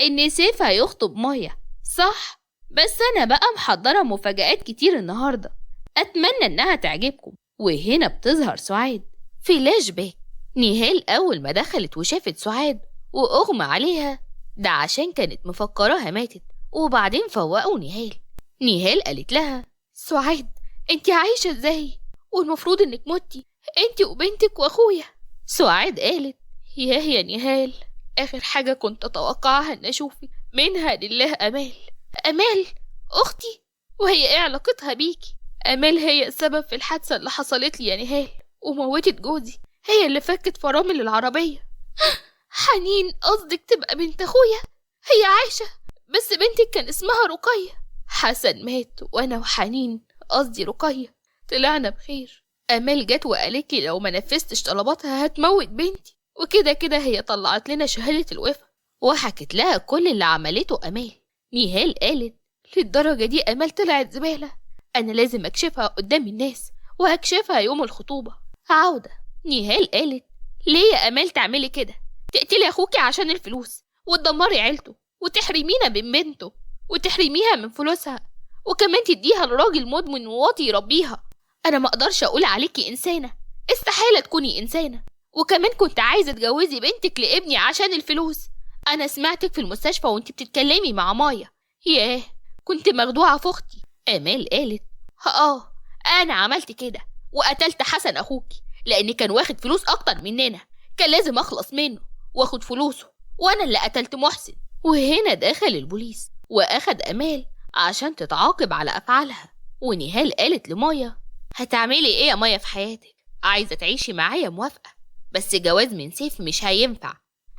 إن سيف هيخطب مايا، صح؟ بس أنا بقى محضرة مفاجآت كتير النهاردة، أتمنى إنها تعجبكم. وهنا بتظهر سعاد. فلاش باك، نهال أول ما دخلت وشافت سعاد وأغمى عليها، ده عشان كانت مفكراها ماتت، وبعدين فوقوا نهال قالت لها: سعاد، انتي عايشة ازاي؟ والمفروض انك متي، انتي وبنتك واخويا. سعاد قالت: يا نهال، آخر حاجة كنت أتوقعها إن أشوفك، منها لله أمال أختي، وهي إيه علاقتها بيكي؟ أمال هي السبب في الحادثة اللي حصلت لي يا نهال، وموتت جوزي، هي اللي فكت فرامل العربية. حنين قصدك تبقى بنت أخويا؟ هي عايشة، بس بنتك كان اسمها رقية. حسن مات وأنا وحنين، قصدي رقية، طلعنا بخير. أمال جت وقالت لي لو ما نفذتش طلباتها هتموت بنتي، وكده كده هي طلعت لنا شهادة الوفاة، وحكت لها كل اللي عملته أمال. نهال قالت: للدرجة دي أمال طلعت زبالة؟ أنا لازم أكشفها قدام الناس، وهكشفها يوم الخطوبة. عودة. نهال قالت: ليه يا أمال تعملي كده؟ تقتلي أخوكي عشان الفلوس، وتدمري عيلته، وتحرمينا من بنته، وتحرميها من فلوسها، وكمان تديها لراجل مدمن وواطي يربيها. أنا ما أقدرش أقول عليكي إنسانة، استحالة تكوني إنسانة. وكمان كنت عايزة تجوزي بنتك لابني عشان الفلوس. أنا سمعتك في المستشفى وانت بتتكلمي مع مايا. ياه، كنت مخدوعة في أختي. آمال قالت: أنا عملت كده، وقتلت حسن أخوكي، لأن كان واخد فلوس أكتر مننا، كان لازم أخلص منه واخد فلوسه، وأنا اللي قتلت محسن. وهنا دخل البوليس وأخد آمال عشان تتعاقب على أفعالها. ونهال قالت لمايا: هتعملي إيه يا مايا في حياتك؟ عايزة تعيشي معايا، موافقة، بس جواز من سيف مش هينفع.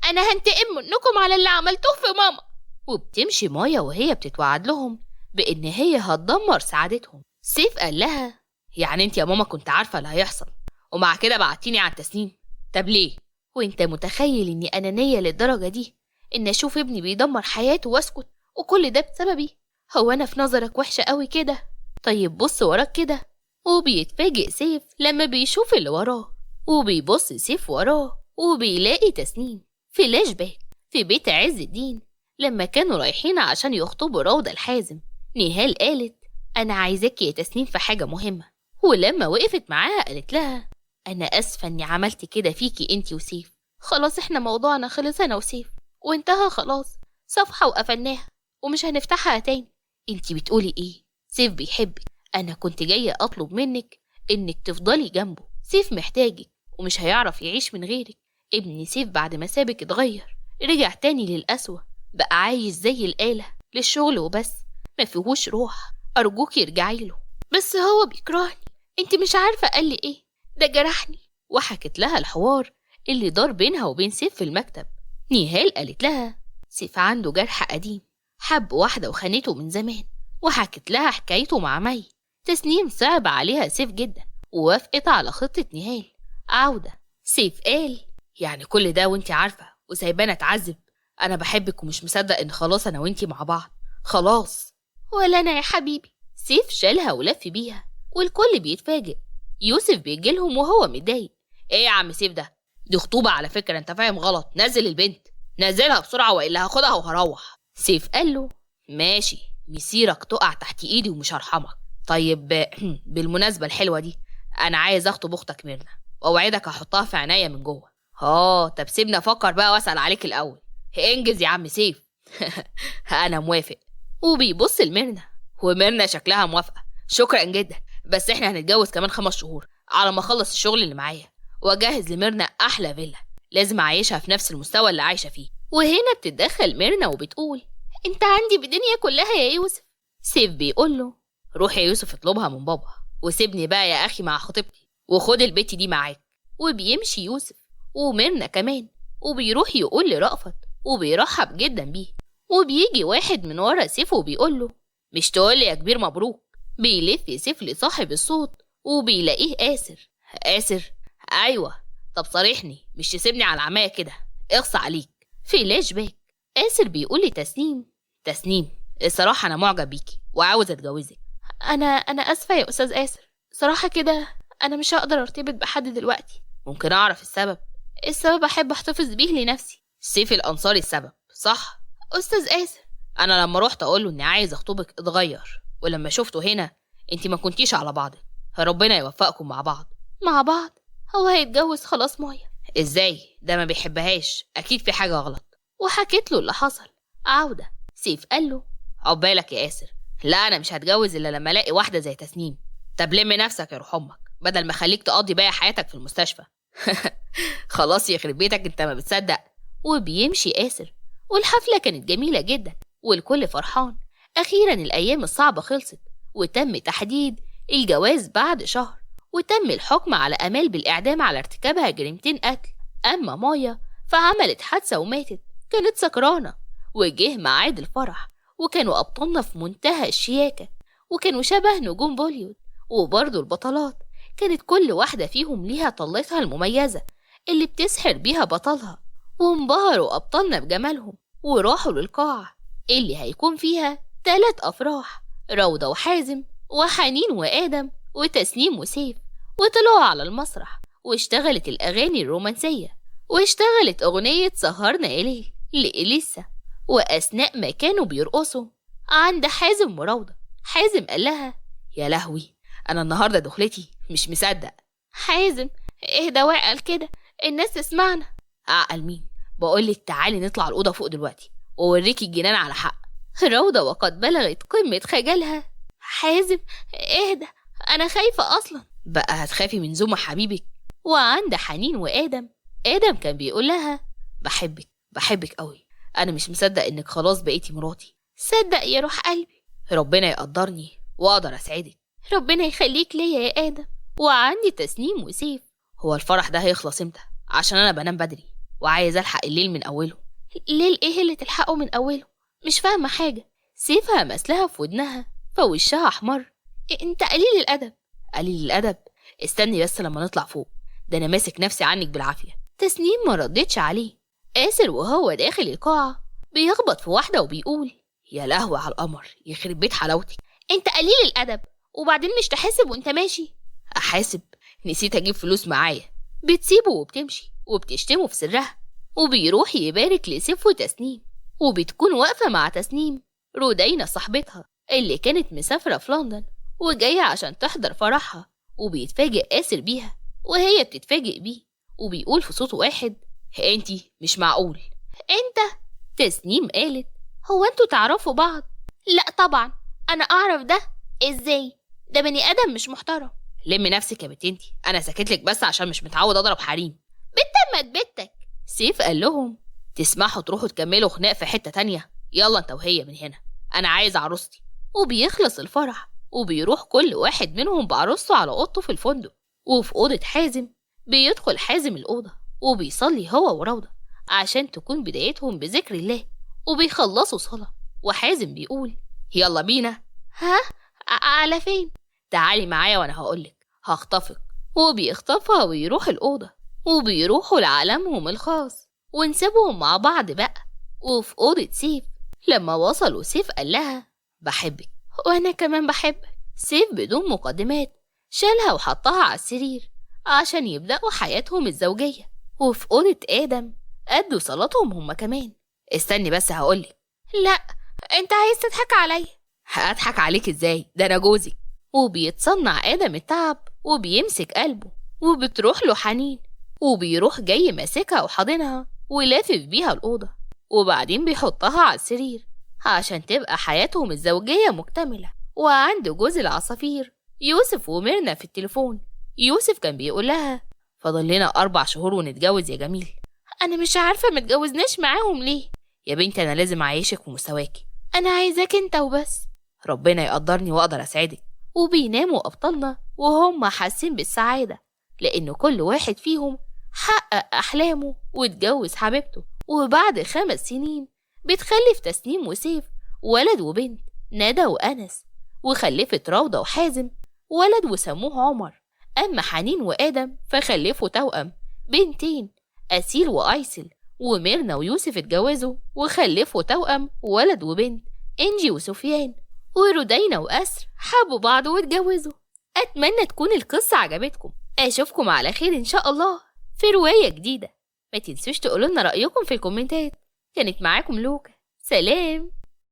أنا هنتقم منكم على اللي عملتوه في ماما. وبتمشي مايا وهي بتتوعد لهم بإن هي هتدمر سعادتهم. سيف قال لها: يعني انت يا ماما كنت عارفة اللي هيحصل، ومع كده بعتيني عن تسنيم؟ طب ليه؟ وانت متخيل اني أنانية للدرجة دي ان اشوف ابني بيدمر حياته واسكت، وكل ده بسببي؟ هو انا في نظرك وحشة قوي كده؟ طيب بص وراك كده. وبيتفاجئ سيف لما بيشوف اللي وراه، وبيبص سيف وراه وبيلاقي تسنيم. فلاش باك في بيت عز الدين لما كانوا رايحين عشان يخطبوا روضة الحازم. نهال قالت: أنا عايزاكي يا تسنيم في حاجة مهمة. ولما وقفت معاها قالت لها: أنا أسفة إني عملت كده فيكي أنتي وسيف، خلاص إحنا موضوعنا خلص أنا وسيف وانتهى خلاص، صفحة وقفلناها ومش هنفتحها تاني. أنتي بتقولي إيه؟ سيف بيحبك، أنا كنت جاية أطلب منك إنك تفضلي جنبه، سيف محتاجك ومش هيعرف يعيش من غيرك. ابن سيف بعد ما سابك اتغير، رجع تاني للقسوة، بقى عايش زي الآلة للشغل وبس، ما فيهوش روح. أرجوكي ارجعي له. بس هو بيكرهني، انت مش عارفة قال لي ايه، ده جرحني. وحكت لها الحوار اللي دار بينها وبين سيف في المكتب. نهال قالت لها: سيف عنده جرح قديم، حب واحدة وخانته من زمان. وحكت لها حكايته مع مي. تسنيم صعب عليها سيف جدا، ووافقت على خطة نهال. عودة. سيف قال: يعني كل ده وانتي عارفة وسايبانا اتعذب؟ انا بحبك ومش مصدق ان خلاص انا وانتي مع بعض، خلاص. ولا انا يا حبيبي. سيف شالها ولف بيها والكل بيتفاجئ. يوسف بيجيلهم وهو متضايق: ايه يا عم سيف ده؟ دي خطوبة على فكرة، انت فاهم غلط، نزل البنت، نزلها بسرعة والا هاخدها وهروح. سيف قال له: ماشي، مسيرك تقع تحت ايدي ومش هرحمك. طيب بالمناسبة الحلوة دي، انا عايز اخطب اختك ميرنا، واوعدك هحطها في عناية من جوه. طب سيبني افكر بقى واسأل عليك الاول. انجز يا عم سيف. انا موافق. وبيبص لميرنا، وميرنا شكلها موافقة. شكرا جدا، بس احنا هنتجوز كمان 5 شهور على ما اخلص الشغل اللي معايا، واجهز لميرنا احلى فيلا، لازم اعيشها في نفس المستوى اللي عايشة فيه. وهنا بتتدخل ميرنا وبتقول: انت عندي بالدنيا كلها يا يوسف. سيف بيقول له: روح يا يوسف اطلبها من بابا، وسيبني بقى يا اخي مع خطيبتي، وخد البت دي معاك. وبيمشي يوسف وميرنا كمان، وبيروح يقول لرأفت، وبيرحب جدا بيه. وبيجي واحد من ورا سيف وبيقول له: مش تقول لي يا كبير مبروك؟ بيلف سيف لصاحب الصوت وبيلاقيه آسر. آسر؟ ايوه. طب صارحني، مش تسيبني على العماية كده، اغصى عليك. فلاش باك. آسر بيقول لي: تسنيم، الصراحة انا معجب بيكي وعاوز اتجوزك. انا اسفة يا استاذ آسر، صراحة كده انا مش هقدر ارتبط بحد دلوقتي. ممكن اعرف السبب؟ السبب احب احتفظ بيه لنفسي. سيف الانصاري السبب، صح؟ أستاذ آسر، أنا لما روحت أقوله إني عايز أخطبك اتغير، ولما شفته هنا انتي ما كنتيش على بعضك. ربنا يوفقكم مع بعض. مع بعض؟ هو هيتجوز خلاص مايا؟ ازاي؟ ده ما بيحبهاش، أكيد في حاجة غلط. وحكيت له اللي حصل. عودة سيف قال له عقبالك يا آسر، لا أنا مش هتجوز إلا لما ألاقي واحدة زي تسنيم. طب لم نفسك يا روح أمك، بدل ما خليك تقضي باقي حياتك في المستشفى. خلاص يخرب بيتك، انت ما بتصدق. وبيمشي آسر، والحفلة كانت جميلة جدا والكل فرحان. أخيرا الأيام الصعبة خلصت، وتم تحديد الجواز بعد شهر، وتم الحكم على أمال بالإعدام على ارتكابها جريمتين قتل. أما مايا فعملت حادثة وماتت، كانت سكرانة. وجه ميعاد الفرح، وكانوا أبطالنا في منتهى الشياكة، وكانوا شبه نجوم بوليود. وبرضه البطلات كانت كل واحدة فيهم ليها طلتها المميزة اللي بتسحر بيها بطلها. وانبهروا أبطالنا بجمالهم، وراحوا للقاعة اللي هيكون فيها 3 أفراح: روضة وحازم وحنين وآدم وتسنيم وسيف. وطلعوا على المسرح، واشتغلت الأغاني الرومانسية، واشتغلت أغنية سهرنا يا ليل لإليسا. وأثناء ما كانوا بيرقصوا عند حازم وروضة، حازم قال لها يا لهوي، أنا النهاردة دخلتي مش مصدق. حازم اهدى واعقل كده، الناس تسمعنا. أعقل مين؟ بقولك تعالي نطلع الأوضة فوق دلوقتي ووريكي الجنان على حق. روضة وقد بلغت قمة خجلها. حازم اهدى، أنا خايفة أصلا. بقى هتخافي من زومة حبيبك؟ وعند حنين وآدم، آدم كان بيقول لها بحبك قوي، أنا مش مصدق إنك خلاص بقيتي مراتي. صدق يا روح قلبي، ربنا يقدرني وأقدر أسعدك. ربنا يخليك ليا يا آدم. وعندي تسنيم وسيف، هو الفرح ده هيخلص امتى؟ عشان أنا بنام بدري وعايز ألحق الليل من أوله. الليل إيه اللي تلحقه من أوله؟ مش فاهمة حاجة. سيفها مسلها في ودنها فوشها أحمر. أنت قليل الأدب. قليل الأدب؟ استني بس لما نطلع فوق، ده أنا ماسك نفسي عنك بالعافية. تسنيم ما ردتش عليه. آسر وهو داخل القاعة بيخبط في واحدة وبيقول يا لهوي على القمر، يخرب بيت حلاوتك. أنت قليل الأدب، وبعدين مش تحاسب وأنت ماشي؟ أحاسب؟ نسيت أجيب فلوس معايا. بتسيبه وبتمشي وبتشتمه في سرها. وبيروح يبارك لسيف وتسنيم، وبتكون واقفة مع تسنيم رودينا صاحبتها اللي كانت مسافرة في لندن وجاية عشان تحضر فرحها. وبيتفاجئ آسر بيها وهي بتتفاجئ بيه، وبيقول في صوت واحد انتي مش معقول. انت؟ تسنيم قالت هو انتوا تعرفوا بعض؟ لا طبعا، انا اعرف ده ازاي؟ ده بني ادم مش محترم. لمي نفسك يا بنت انتي، انا ساكتلك بس عشان مش متعود اضرب حريم. بتمت بنتك. سيف قال لهم تسمحوا تروحوا تكملوا خناق في حتة تانية، يلا انت وهي من هنا، انا عايز عروستي. وبيخلص الفرح، وبيروح كل واحد منهم بعروسته على اوضته في الفندق. وفي اوضة حازم بيدخل حازم الأوضة وبيصلي هو وروضة عشان تكون بدايتهم بذكر الله. وبيخلصوا صلاة، وحازم بيقول يلا بينا. ها؟ على فين؟ تعالي معايا وانا هقولك، هخطفك. وبيخطفها ويروح الأوضة، وبيروحوا لعالمهم الخاص ونسيبهم مع بعض بقى. وفي أوضة سيف لما وصلوا، سيف قال لها بحبك. وانا كمان بحبك. سيف بدون مقدمات شالها وحطها على السرير عشان يبدأوا حياتهم الزوجية. وفي أوضة آدم أدوا صلاتهم هما كمان. استني بس هقولك. لا، انت عايز تضحك عليا. هضحك عليك ازاي؟ ده انا جوزك. وبيتصنع آدم التعب وبيمسك قلبه، وبتروح له حنين، وبيروح جاي ماسكها وحاضنها ولافف بيها الأوضة، وبعدين بيحطها على السرير عشان تبقى حياتهم الزوجية مكتملة. وعنده جوز العصافير يوسف وميرنا في التليفون. يوسف كان بيقول لها فاضل لنا 4 شهور ونتجوز يا جميل. انا مش عارفة متجوزناش معاهم ليه. يا بنتي انا لازم اعيشك في مستواكي، انا عايزاك انت وبس. ربنا يقدرني واقدر اساعدك. وبيناموا ابطالنا وهم حاسين بالسعادة، لان كل واحد فيهم حقق احلامه واتجوز حبيبته. وبعد 5 سنين بتخلف تسنيم وسيف ولد وبنت، ندى وأنس. وخلفت روضة وحازم ولد وسموه عمر. أما حنين وآدم فخلفوا توأم بنتين، أسيل وأيسل. وميرنا ويوسف اتجوزوا وخلفوا توأم ولد وبنت، إنجي وسفيان. ورودينا وأسر حبوا بعض واتجوزوا. أتمنى تكون القصة عجبتكم. أشوفكم على خير إن شاء الله في رواية جديدة. ما تنسوش تقولوا لنا رأيكم في الكومنتات. كانت معاكم لوكا. سلام.